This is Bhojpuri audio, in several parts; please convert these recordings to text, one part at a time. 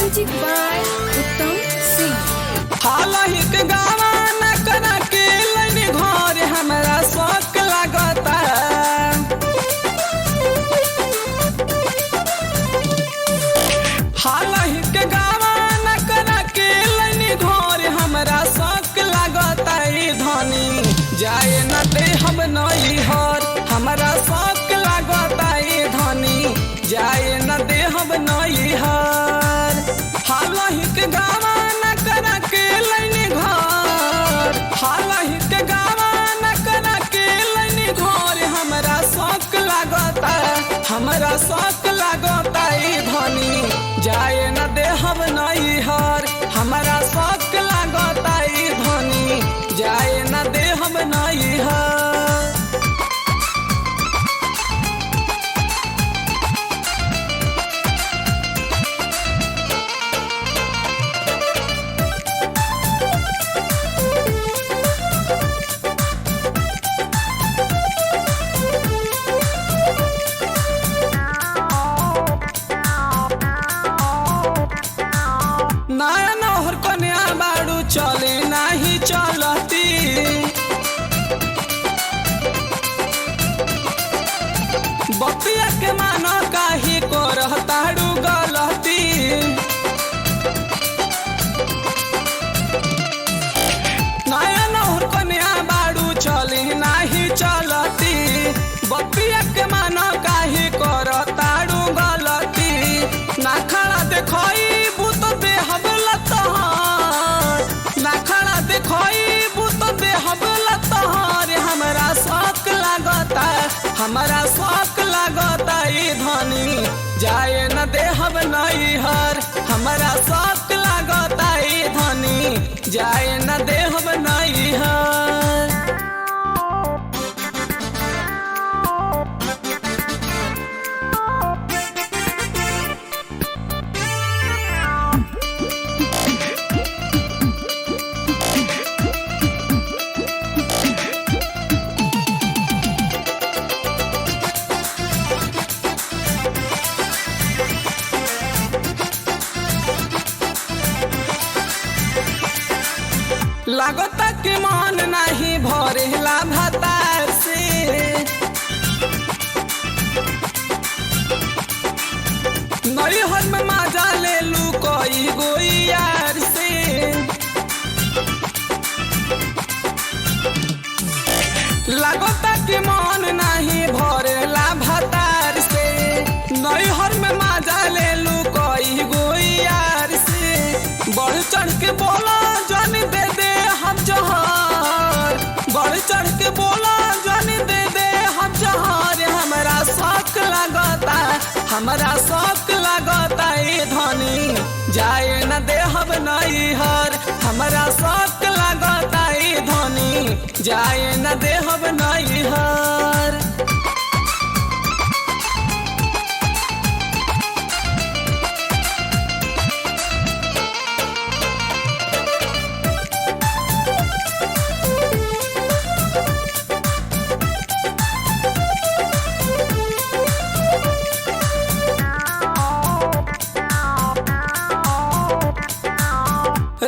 म्यूजिक बाय उत्तम सिंह। हालही के गावा न करा के लैनी घर हमरा शौक लागता। हालही के गावा न करा के लैनी घर हमरा शौक लागता। धनी जाए न दे हम नई हर हमरा शौक लागता। धनी जाए न दे हम नई हर। हालही के गावा न करा के लैनी घर। हालही के गावा न करा के लैनी घर हमरा शौक लागता। हमरा शौक लागता। धनी जाए न दे हम नई हर हमरा शौक लागता। धनी जाए न दे हम नई हर। नया नहर कन्या बाड़ू चले नाही चलती। बतिया के मानो काहे करताड़ू गलती। नया नहर कन्या बाड़ू चले नाही चलती। बतिया के मानो काहे करताड़ू गलती। ना खड़ा देखई हमरा शौक लागता। हमरा शौक लागता। धनी जाए न दे हम नई हर हमरा शौक लागता। धनी जाए न दे हम नई हर। लागता कि मन नहीं भरेला भतार से। नैहर में मजा ले लू कोई गोई यार से। लागता कि मन नहीं भरेला भतार से। नैहर में मजा ले लू कोई गोई यार से। बढ़ चढ़ के बोला जान दे दे हम जहार। बढ़ चढ़ के बोला जान दे दे हम जहार। हमरा शौक लागता। हमरा शौक लागता। धनी जाए न दे हम नई हर हमरा शौक लागता। धनी जाए न दे हम नई हर।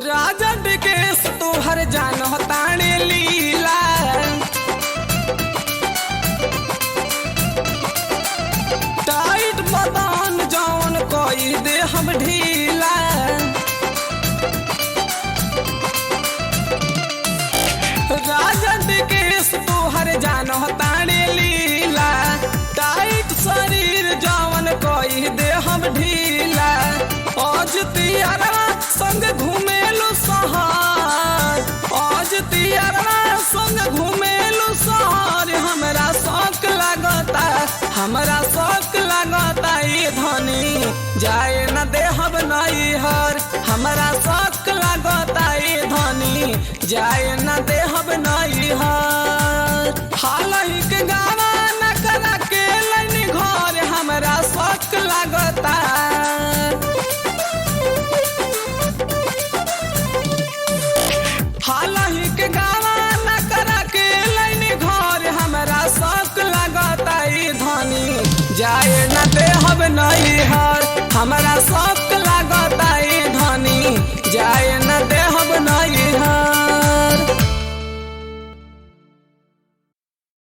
राजा विकेश तोहर जान ताणे लीला। टाइट बदन जौन कोई दे हम ढीला। राजा विकेश तोहर जान ताणे लीला। टाइट शरीर जौन कोई दे हम ढीला। आज तियारा संग घूमेलू शहर। आज तियारा संग घूमेलू शहर। हमरा शौक लागता। हमरा शौक लागता। धनी जाए न दे हम नई हर हमरा शौक लागता। धनी जाए न दे हम नई हर। हालही के गावा न करा के लैनी घर हमरा शौक लागता। हालही के गावा न करा के लैनी घर हमरा शौक लागता। धनी जाए न दे हम नई हर हमरा शौक लागता। जाए